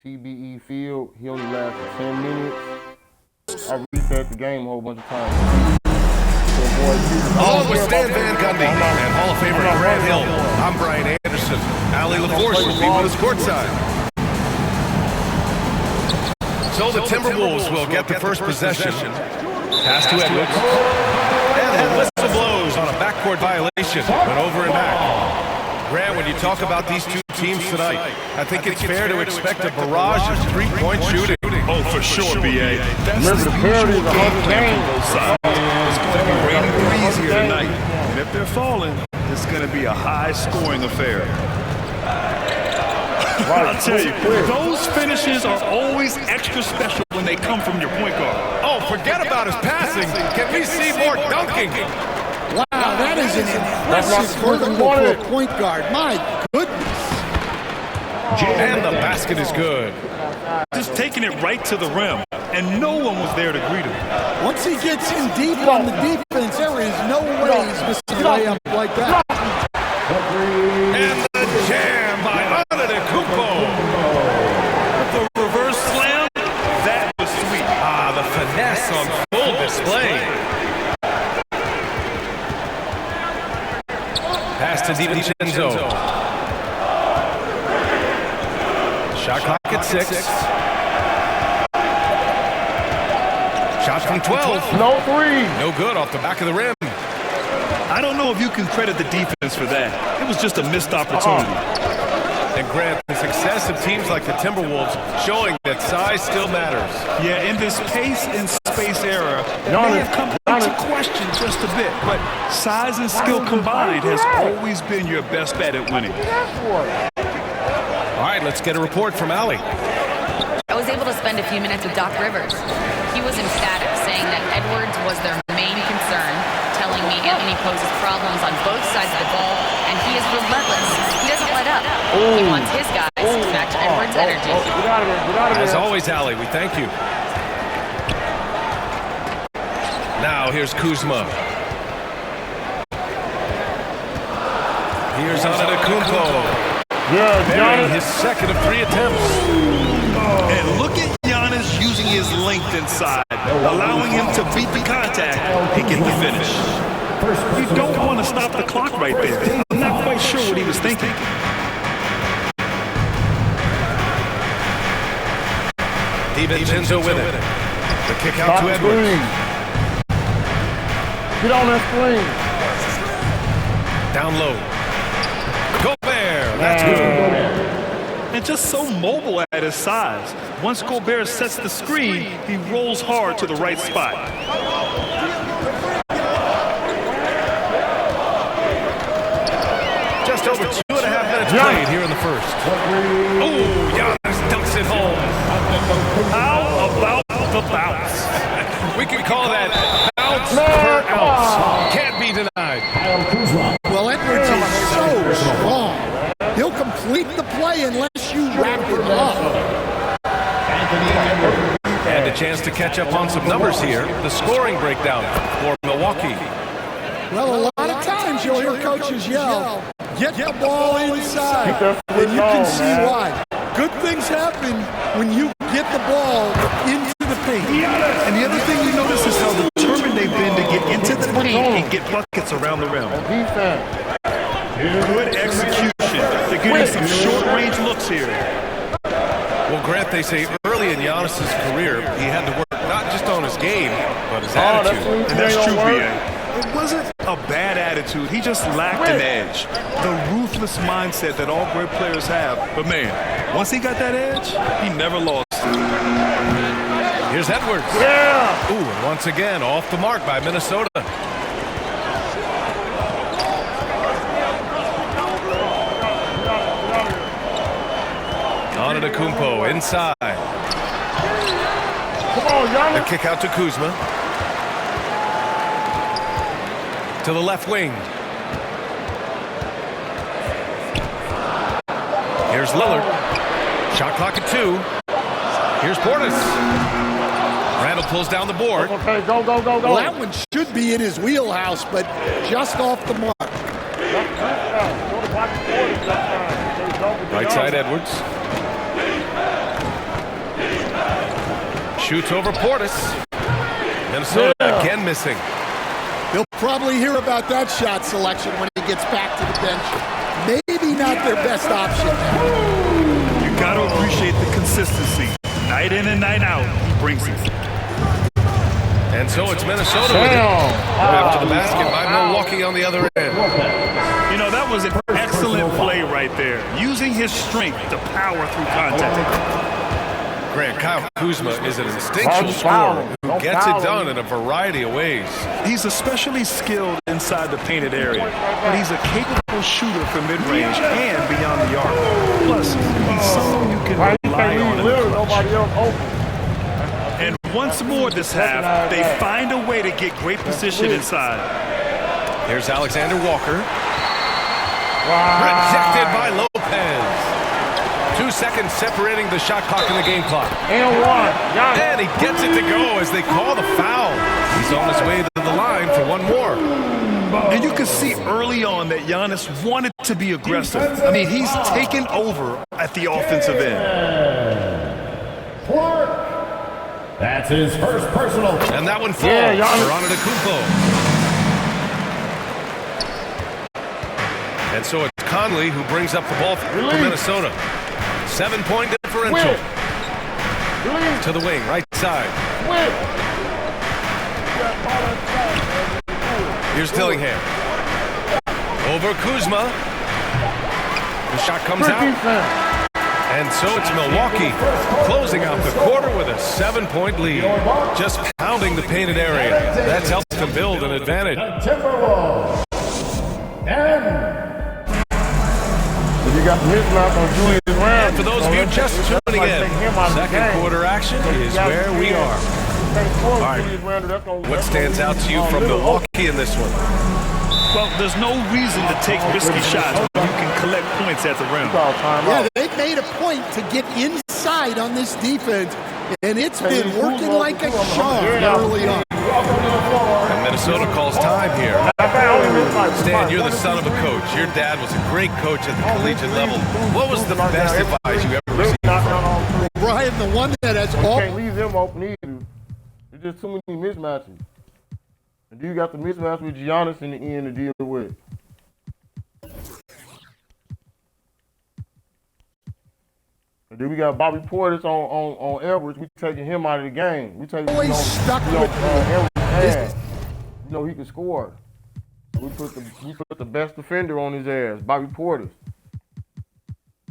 TBE field. He only lasted 10 minutes. I reset the game a whole bunch of times. Along with Stan Van Gundy and Hall of Famer Grant Hill, I'm Brian Anderson. Allie LaForce will be with us courtside. So the Timberwolves will get the first possession. Pass to Edwards. And the whistle blows on a backcourt violation. Went over and back. Grant, when you talk about these two teams tonight, I think it's fair to expect a barrage of three-point shooting. Oh, for sure, B.A. That's Remember, the parity is a game hard plan game. from both sides. It's going to be raining threes here tonight. And if they're falling, it's going to be a high-scoring affair. I'll tell you, those finishes are always extra special when they come from your point guard. Oh, forget about his passing. Can we see more dunking? Wow, that is an impressive vertical for a point guard. My goodness. And the basket is good. Just taking it right to the rim, and no one was there to greet him. Once he gets in deep on the defense, there is no way he's missing a layup like that. And the jam by Antetokounmpo. The reverse slam, that was sweet. Ah, the finesse on full display. Pass to DiVincenzo. Shot clock at 6. Shot from 12. No three. No good off the back of the rim. I don't know if you can credit the defense for that. It was just a missed opportunity. And Grant, the success of teams like the Timberwolves showing that size still matters. Yeah, in this pace and space era, it may have come into question just a bit, but size and skill combined has always been your best bet at winning. All right, let's get a report from Allie. I was able to spend a few minutes with Doc Rivers. He was emphatic, saying that Edwards was their main concern, telling me Anthony poses problems on both sides of the ball, and he is relentless. He doesn't let up. He wants his guys to match Edwards' energy. As always, Allie, we thank you. Now here's Kuzma. Here's Antetokounmpo. Burying his second of 3 attempts. And look at Giannis using his length inside, allowing him to beat the contact and get the finish. You don't want to stop the clock right there. I'm not quite sure what he was thinking. DiVincenzo with it. The kick out to Edwards. Get on that screen. Down low. Gobert. That's good. And just so mobile at his size. Once Gobert sets the screen, he rolls hard to the right spot. Just over 2.5 minutes played here in the first. Oh, Giannis dunks it home. How about the bounce? We can call that bounce per ounce. Can't be denied. Well, Edwards is so strong. He'll complete the play unless you wrap him up. And a chance to catch up on some numbers here. The scoring breakdown for Milwaukee. Well, a lot of times you'll hear coaches yell, get the ball inside, and you can see why. Good things happen when you get the ball into the paint. And the other thing you notice is how determined they've been to get into the paint and get buckets around the rim. Good execution. They're getting some short-range looks here. Well, Grant, they say early in Giannis' career, he had to work not just on his game, but his attitude. And that's true, B.A. It wasn't a bad attitude. He just lacked an edge. The ruthless mindset that all great players have. But, man, once he got that edge, he never lost it. Here's Edwards. Yeah! Ooh, and once again, off the mark by Minnesota. Antetokounmpo inside. Come on, Giannis. The kick out to Kuzma. To the left wing. Here's Lillard. Shot clock at 2. Here's Portis. Randall pulls down the board. Okay, go. Well, that one should be in his wheelhouse, but just off the mark. Right side Edwards. shoots over Portis. Minnesota again missing. They'll probably hear about that shot selection when he gets back to the bench. Maybe not their best option now. You got to appreciate the consistency. Night in and night out, he brings it. And so it's Minnesota with it. After the basket by Milwaukee on the other end. You know, that was an excellent play right there. Using his strength to power through contact. Grant, Kyle Kuzma is an instinctual scorer who gets it done in a variety of ways. He's especially skilled inside the painted area, but he's a capable shooter from mid-range and beyond the arc. Plus, he's someone you can rely on in the clutch. And once more this half, they find a way to get great position inside. Here's Alexander Walker. Rejected by Lopez. 2 seconds separating the shot clock and the game clock. And he gets it to go as they call the foul. He's on his way to the line for one more. And you can see early on that Giannis wanted to be aggressive. I mean, he's taken over at the offensive end. That's his first personal. And that one falls for Antetokounmpo. And so it's Conley who brings up the ball for Minnesota. 7-point differential. To the wing, right side. Here's Dillingham. Over Kuzma. The shot comes out. And so it's Milwaukee closing out the quarter with a 7-point lead. Just pounding the painted area. That's helped them build an advantage. You got the mismatch on Julius Randle. And for those of you just tuning in, second quarter action is where we are. All right, what stands out to you from Milwaukee in this one? Well, there's no reason to take risky shots when you can collect points at the rim. Yeah, they've made a point to get inside on this defense, and it's been working like a charm early on. And Minnesota calls time here. Stan, you're the son of a coach. Your dad was a great coach at the collegiate level. What was the best advice you ever received from? Brian, the one that has all... Can't leave them open either. There's just too many mismatches. And you got the mismatch with Giannis in the end to deal with. And then we got Bobby Portis on Edwards. We taking him out of the game. We taking always stuck with Edwards. You know he can score. We put the best defender on his ass, Bobby Portis.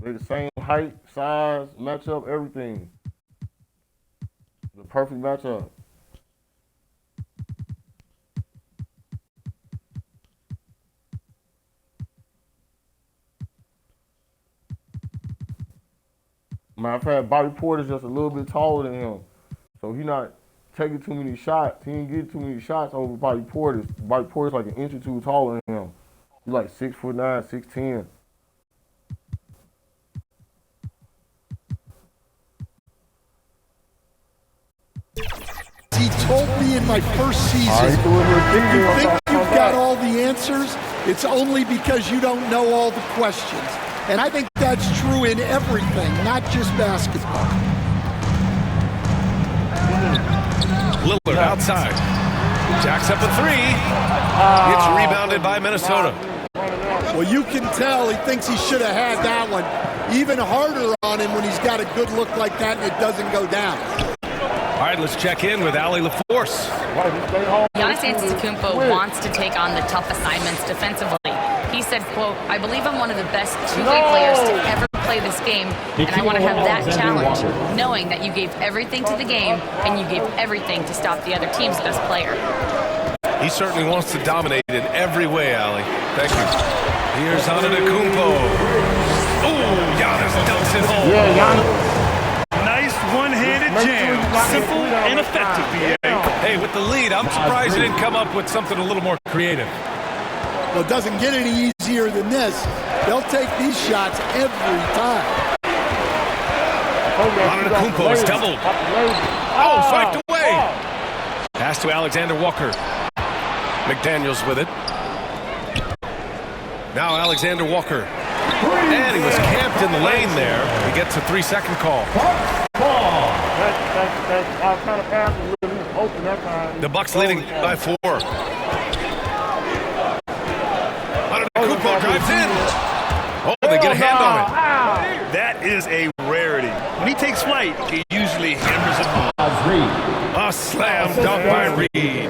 They're the same height, size, matchup, everything. The perfect matchup. Matter of fact, Bobby Porter's just a little bit taller than him. So he's not taking too many shots. He ain't getting too many shots over Bobby Portis. Bobby Porter's like an inch or two taller than him. He's like 6'9", 6'10". He told me in my first season, if you think you've got all the answers, it's only because you don't know all the questions. And I think that's true in everything, not just basketball. Lillard outside. Jacks up a three. It's rebounded by Minnesota. Well, you can tell he thinks he should have had that one. Even harder on him when he's got a good look like that and it doesn't go down. All right, let's check in with Allie LaForce. Giannis Antetokounmpo wants to take on the tough assignments defensively. He said, quote, "I believe I'm one of the best two-way players to ever play this game, and I want to have that challenge, knowing that you gave everything to the game and you gave everything to stop the other team's best player." He certainly wants to dominate in every way, Allie. Thank you. Here's Antetokounmpo. Ooh, Giannis dunks it home. Yeah, Giannis. Nice one-handed jam. Simple and effective, B.A. Hey, with the lead, I'm surprised he didn't come up with something a little more creative. Well, it doesn't get any easier than this. They'll take these shots every time. Antetokounmpo is doubled. Oh, swiped away. Pass to Alexander Walker. McDaniels with it. Now Alexander Walker. And he was camped in the lane there. He gets a 3-second call. Thank you. I was trying to pass him. He was open that time. The Bucks leading by 4. Antetokounmpo drives in. Oh, they get a hand on it. That is a rarity. When he takes flight, he usually hammers it home. A slam dunk by Reed.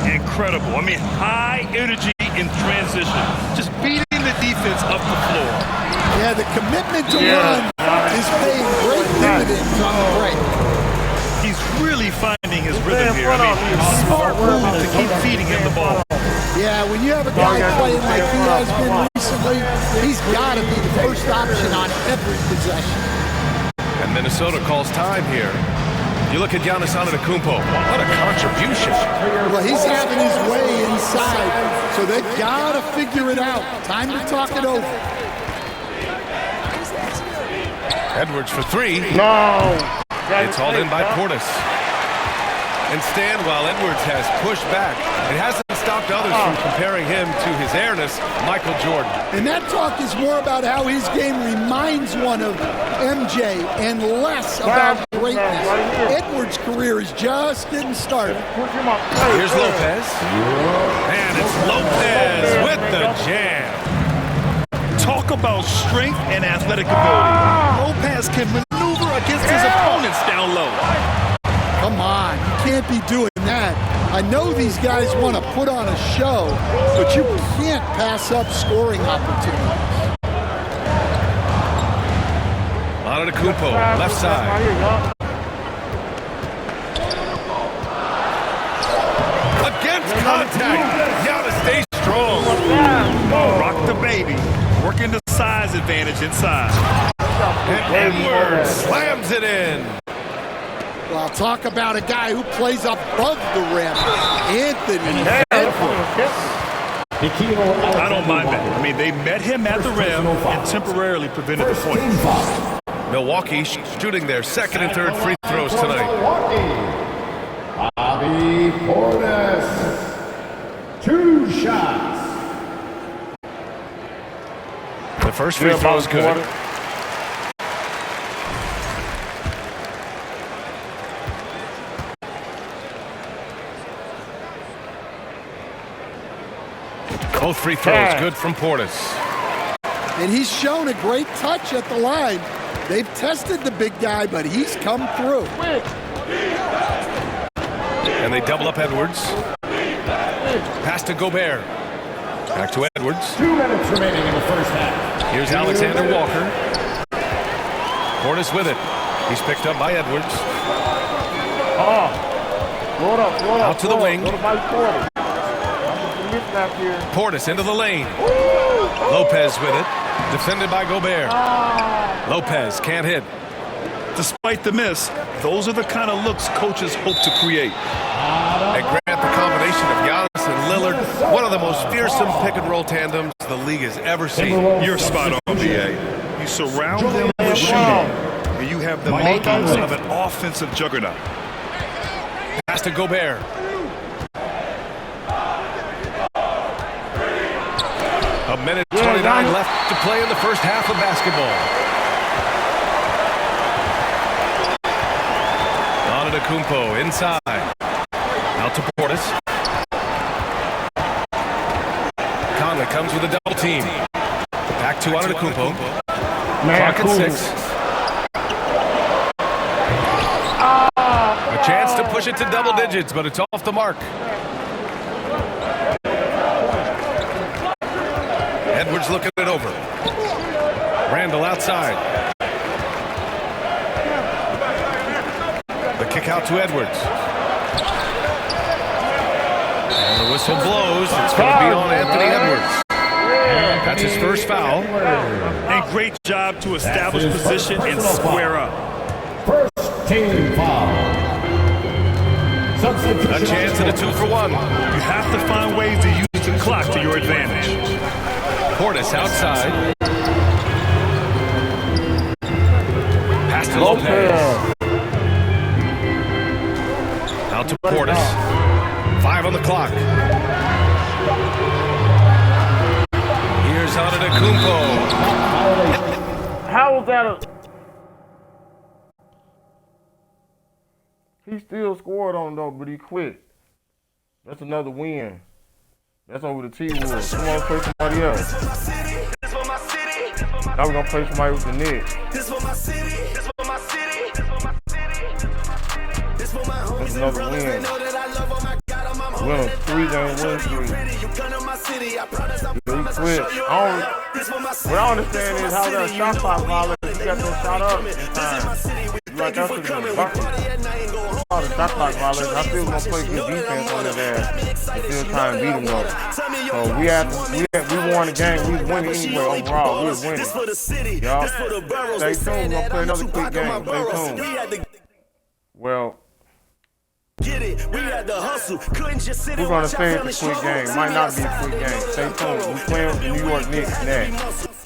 Incredible. I mean, high energy in transition. Just beating the defense up the floor. Yeah, the commitment to run is paying great dividends on the break. He's really finding his rhythm here. I mean, smart move to keep feeding him the ball. Yeah, when you have a guy playing like he has been recently, he's got to be the first option on every possession. And Minnesota calls time here. You look at Giannis Antetokounmpo. What a contribution. Well, he's having his way inside, so they've got to figure it out. Time to talk it over. Edwards for 3. No. It's hauled in by Portis. Instead, while Edwards has pushed back, it hasn't stopped others from comparing him to his airness, Michael Jordan. And that talk is more about how his game reminds one of MJ and less about greatness. Edwards' career is just getting started. Here's Lopez. And it's Lopez with the jam. Talk about strength and athletic ability. Lopez can maneuver against his opponents down low. Come on, you can't be doing that. I know these guys want to put on a show, but you can't pass up scoring opportunities. Antetokounmpo, left side. Against contact, Giannis stays strong. Rock the baby, working the size advantage inside. And Edwards slams it in. Well, talk about a guy who plays above the rim. Anthony Edwards. I don't mind that. I mean, they met him at the rim and temporarily prevented the points. Milwaukee shooting their second and third free throws tonight. Bobby Portis. 2 shots. The first free throw is good. Both free throws good from Portis. And he's shown a great touch at the line. They've tested the big guy, but he's come through. And they double up Edwards. Pass to Gobert. Back to Edwards. 2 minutes remaining in the first half. Here's Alexander Walker. Portis with it. He's picked up by Edwards. Out to the wing. Portis into the lane. Lopez with it. Defended by Gobert. Lopez can't hit. Despite the miss, those are the kind of looks coaches hope to create. And grant the combination of Giannis and Lillard, one of the most fearsome pick-and-roll tandems the league has ever seen. You're spot on, BA. You surround them with shooting, and you have the makings of an offensive juggernaut. Pass to Gobert. A minute 29 left to play in the first half of basketball. Antetokounmpo inside. Out to Portis. Conley comes with a double team. Back to Antetokounmpo. Clock at 6. A chance to push it to double digits, but it's off the mark. Edwards looking it over. Randall outside. The kick out to Edwards. And the whistle blows. It's going to be on Anthony Edwards. That's his first foul. And great job to establish position and square up. First team foul. A chance at a 2-for-1. You have to find ways to use the clock to your advantage. Portis outside. Pass to Lopez. Out to Portis. 5 on the clock. Here's Antetokounmpo. How was that a... He still scored on him, though, but he quit. That's another win. That's over the T-Wolves. Come on, play somebody else. Now we're going to play somebody with the Knicks. That's another win. We're on a 3-game win streak. He quit. What I understand is how that shot clock violation, you got that shot up in time. Like that should have been bucket. Oh, the shot clock violation. I still gonna play good defense on his ass and still try and beat him though. So we won the game. We was winning anyway overall. We was winning. Y'all stay tuned. We're gonna play another quick game. Stay tuned. Well, we're gonna say it's a quick game. Might not be a quick game. Stay tuned. We playing with the New York Knicks next.